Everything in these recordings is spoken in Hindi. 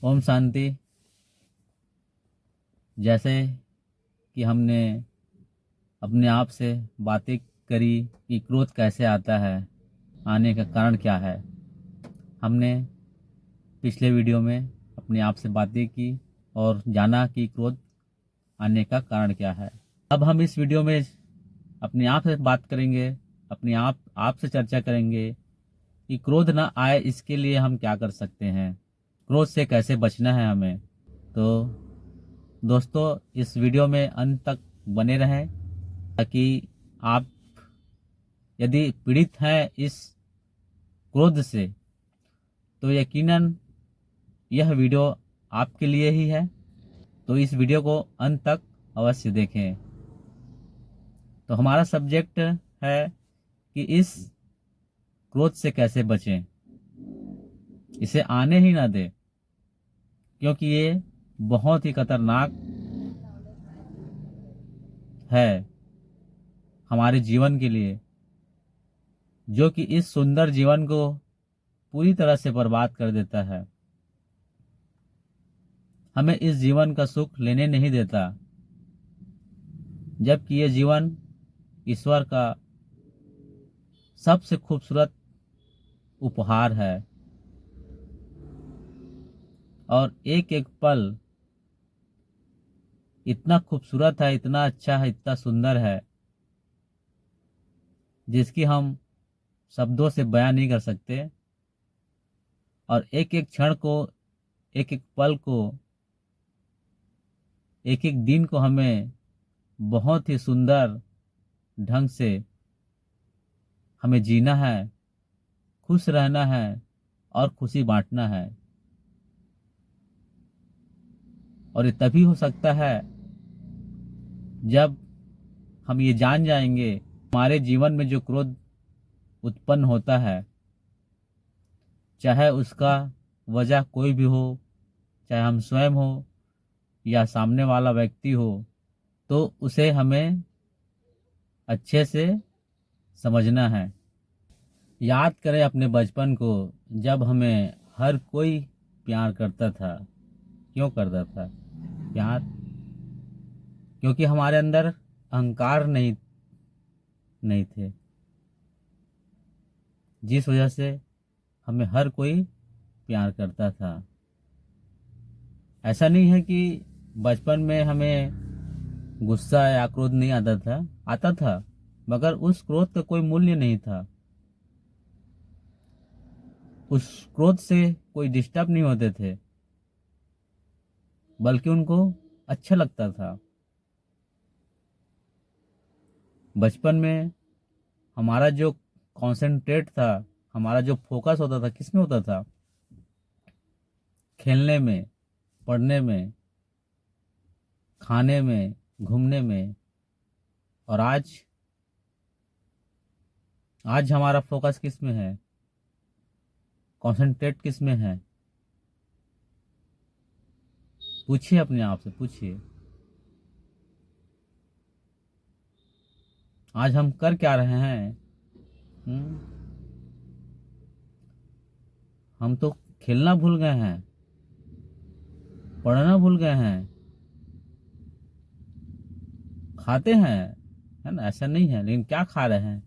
ओम शांति। जैसे कि हमने अपने आप से बातें करी कि क्रोध कैसे आता है, आने का कारण क्या है। हमने पिछले वीडियो में अपने आप से बातें की और जाना कि क्रोध आने का कारण क्या है। अब हम इस वीडियो में अपने आप से बात करेंगे, अपने आप से चर्चा करेंगे कि क्रोध ना आए इसके लिए हम क्या कर सकते हैं, क्रोध से कैसे बचना है हमें। तो दोस्तों, इस वीडियो में अंत तक बने रहें ताकि आप यदि पीड़ित हैं इस क्रोध से तो यकीनन यह वीडियो आपके लिए ही है। तो इस वीडियो को अंत तक अवश्य देखें। तो हमारा सब्जेक्ट है कि इस क्रोध से कैसे बचें, इसे आने ही ना दें, क्योंकि ये बहुत ही खतरनाक है हमारे जीवन के लिए, जो कि इस सुंदर जीवन को पूरी तरह से बर्बाद कर देता है, हमें इस जीवन का सुख लेने नहीं देता, जबकि ये जीवन ईश्वर का सबसे खूबसूरत उपहार है। और एक एक पल इतना खूबसूरत है, इतना अच्छा है, इतना सुंदर है, जिसकी हम शब्दों से बयां नहीं कर सकते। और एक एक क्षण को, एक एक पल को, एक एक दिन को हमें बहुत ही सुंदर ढंग से हमें जीना है, खुश रहना है और खुशी बांटना है। और ये तभी हो सकता है जब हम ये जान जाएंगे हमारे जीवन में जो क्रोध उत्पन्न होता है, चाहे उसका वजह कोई भी हो, चाहे हम स्वयं हो या सामने वाला व्यक्ति हो, तो उसे हमें अच्छे से समझना है। याद करें अपने बचपन को, जब हमें हर कोई प्यार करता था। क्यों करता था प्यार? क्योंकि हमारे अंदर अहंकार नहीं नहीं थे, जिस वजह से हमें हर कोई प्यार करता था। ऐसा नहीं है कि बचपन में हमें गुस्सा या क्रोध नहीं आता था, आता था, मगर उस क्रोध का कोई मूल्य नहीं था। उस क्रोध से कोई डिस्टर्ब नहीं होते थे, बल्कि उनको अच्छा लगता था। बचपन में हमारा जो कंसंट्रेट था, हमारा जो फोकस होता था, किस में होता था? खेलने में, पढ़ने में, खाने में, घूमने में। और आज हमारा फोकस किस में है, कंसंट्रेट किस में है? पूछिए, अपने आप से पूछिए, आज हम कर क्या रहे हैं? हम्म? हम तो खेलना भूल गए हैं, पढ़ना भूल गए हैं, खाते हैं, है ना? ऐसा नहीं है, लेकिन क्या खा रहे हैं?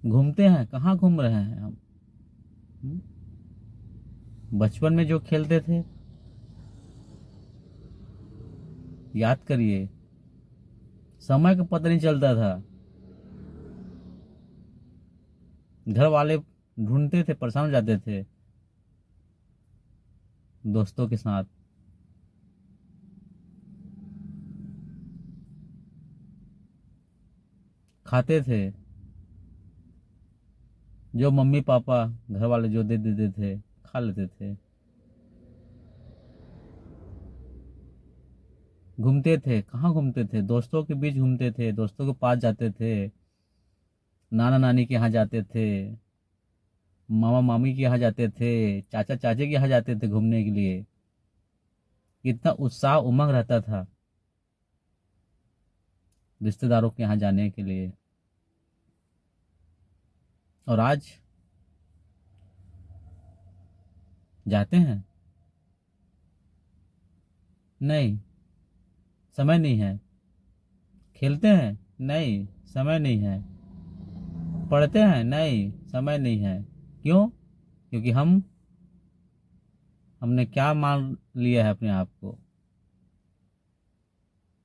घूमते हैं, कहाँ घूम रहे हैं हम? हम्म? बचपन में जो खेलते थे, याद करिए, समय का पता नहीं चलता था। घर वाले ढूंढते थे, परेशान हो जाते थे दोस्तों के साथ। खाते थे, जो मम्मी पापा घर वाले जो दे देते थे खा लेते थे। घूमते थे, कहाँ घूमते थे? दोस्तों के बीच घूमते थे, दोस्तों के पास जाते थे, नाना नानी के यहाँ जाते थे, मामा मामी के यहाँ जाते थे, चाचा चाची के यहाँ जाते थे घूमने के लिए। कितना उत्साह उमंग रहता था रिश्तेदारों के यहाँ जाने के लिए। और आज जाते हैं? नहीं, समय नहीं है। खेलते हैं? नहीं, समय नहीं है। पढ़ते हैं? नहीं, समय नहीं है। क्यों? क्योंकि हमने क्या मान लिया है अपने आप को?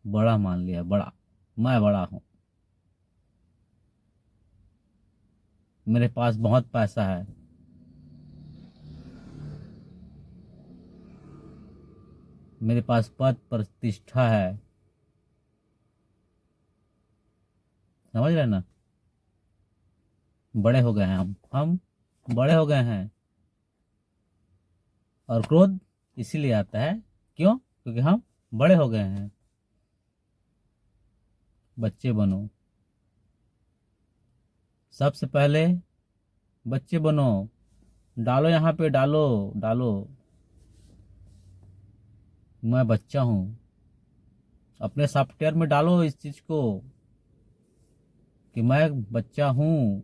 बड़ा मान लिया, बड़ा। मैं बड़ा हूँ, मेरे पास बहुत पैसा है, मेरे पास पद प्रतिष्ठा है। समझ रहे ना? बड़े हो गए हैं हम बड़े हो गए हैं। और क्रोध इसीलिए आता है। क्यों? क्योंकि हम बड़े हो गए हैं। बच्चे बनो, सबसे पहले बच्चे बनो। डालो यहाँ पे, डालो डालो, मैं बच्चा हूँ। अपने सॉफ्टवेयर में डालो इस चीज को कि मैं बच्चा हूँ।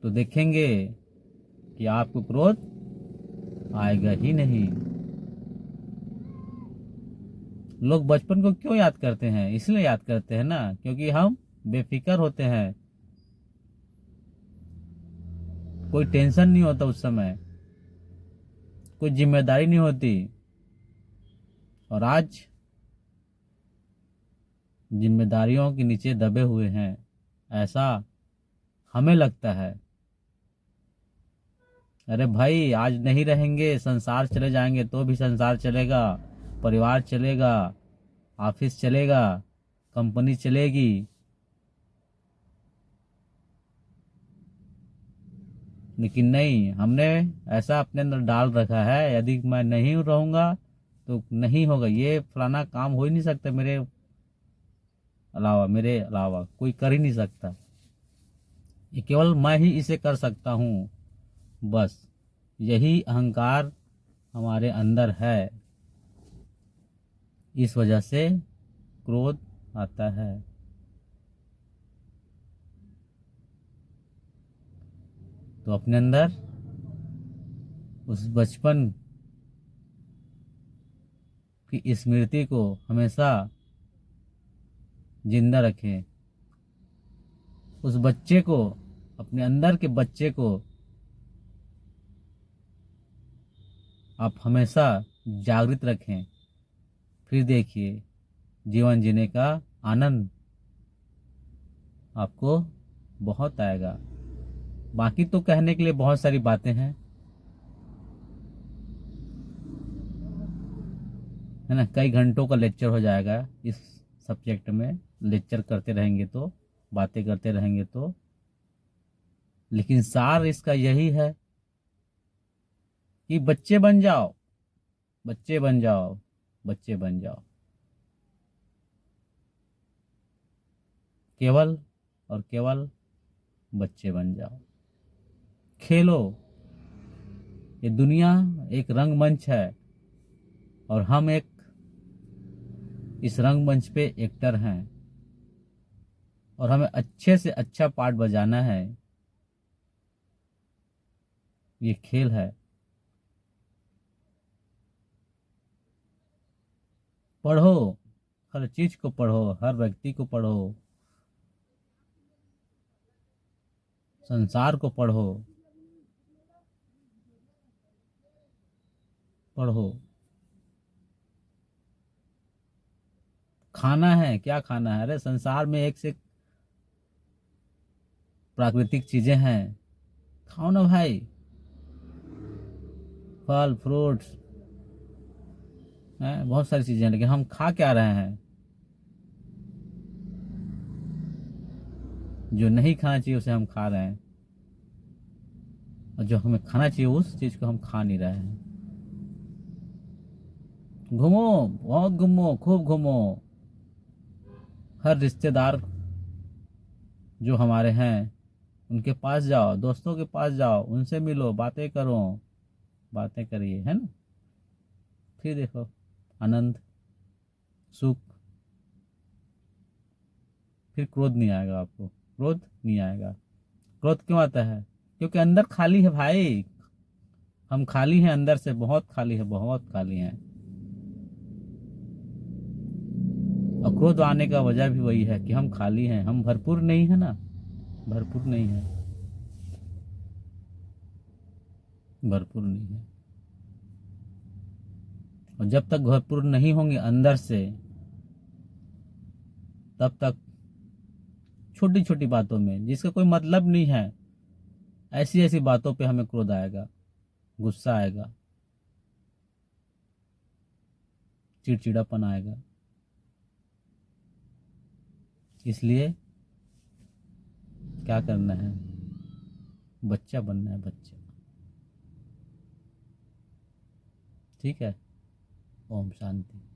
तो देखेंगे कि आपको क्रोध आएगा ही नहीं। लोग बचपन को क्यों याद करते हैं? इसलिए याद करते हैं ना, क्योंकि हम बेफिक्र होते हैं। कोई टेंशन नहीं होता उस समय, कोई जिम्मेदारी नहीं होती। और आज जिम्मेदारियों के नीचे दबे हुए हैं, ऐसा हमें लगता है। अरे भाई, आज नहीं रहेंगे, संसार चले जाएंगे तो भी संसार चलेगा, परिवार चलेगा, ऑफिस चलेगा, कंपनी चलेगी। लेकिन नहीं, हमने ऐसा अपने अंदर डाल रखा है, यदि मैं नहीं रहूंगा तो नहीं होगा, ये फलाना काम हो ही नहीं सकता, मेरे अलावा कोई कर ही नहीं सकता। ये केवल मैं ही इसे कर सकता हूँ, बस। यही अहंकार हमारे अंदर है, इस वजह से क्रोध आता है। तो अपने अंदर उस बचपन की स्मृति को हमेशा जिंदा रखें। उस बच्चे को, अपने अंदर के बच्चे को आप हमेशा जागृत रखें। फिर देखिए, जीवन जीने का आनंद आपको बहुत आएगा। बाकी तो कहने के लिए बहुत सारी बातें हैं, है ना। कई घंटों का लेक्चर हो जाएगा इस सब्जेक्ट में, लेक्चर करते रहेंगे तो, बातें करते रहेंगे तो। लेकिन सार इसका यही है कि बच्चे बन जाओ, बच्चे बन जाओ, बच्चे बन जाओ। केवल और केवल बच्चे बन जाओ। खेलो। ये दुनिया एक रंगमंच है, और हम एक इस रंगमंच पे एक्टर हैं, और हमें अच्छे से अच्छा पार्ट बजाना है। ये खेल है। पढ़ो, हर चीज को पढ़ो, हर व्यक्ति को पढ़ो, संसार को पढ़ो, पढ़ो। खाना है, क्या खाना है? अरे संसार में एक से एक प्राकृतिक चीजें हैं, खाओ ना भाई। फल फ्रूट्स हैं, बहुत सारी चीजें हैं, लेकिन हम खा क्या रहे हैं? जो नहीं खाना चाहिए उसे हम खा रहे हैं, और जो हमें खाना चाहिए उस चीज को हम खा नहीं रहे हैं। घूमो, बहुत घूमो, खूब घूमो। हर रिश्तेदार जो हमारे हैं उनके पास जाओ, दोस्तों के पास जाओ, उनसे मिलो, बातें करो, बातें करिए, है ना। फिर देखो, आनंद, सुख। फिर क्रोध नहीं आएगा आपको, क्रोध नहीं आएगा। क्रोध क्यों आता है? क्योंकि अंदर खाली है भाई। हम खाली हैं अंदर से, बहुत खाली है, बहुत खाली हैं। और क्रोध आने का वजह भी वही है कि हम खाली हैं, हम भरपूर नहीं है ना, भरपूर नहीं है, भरपूर नहीं है। और जब तक भरपूर नहीं होंगे अंदर से, तब तक छोटी छोटी बातों में जिसका कोई मतलब नहीं है, ऐसी ऐसी बातों पे हमें क्रोध आएगा, गुस्सा आएगा, चिड़चिड़ापन आएगा। इसलिए क्या करना है, बच्चा बनना है, बच्चा। ठीक है। ओम शांति।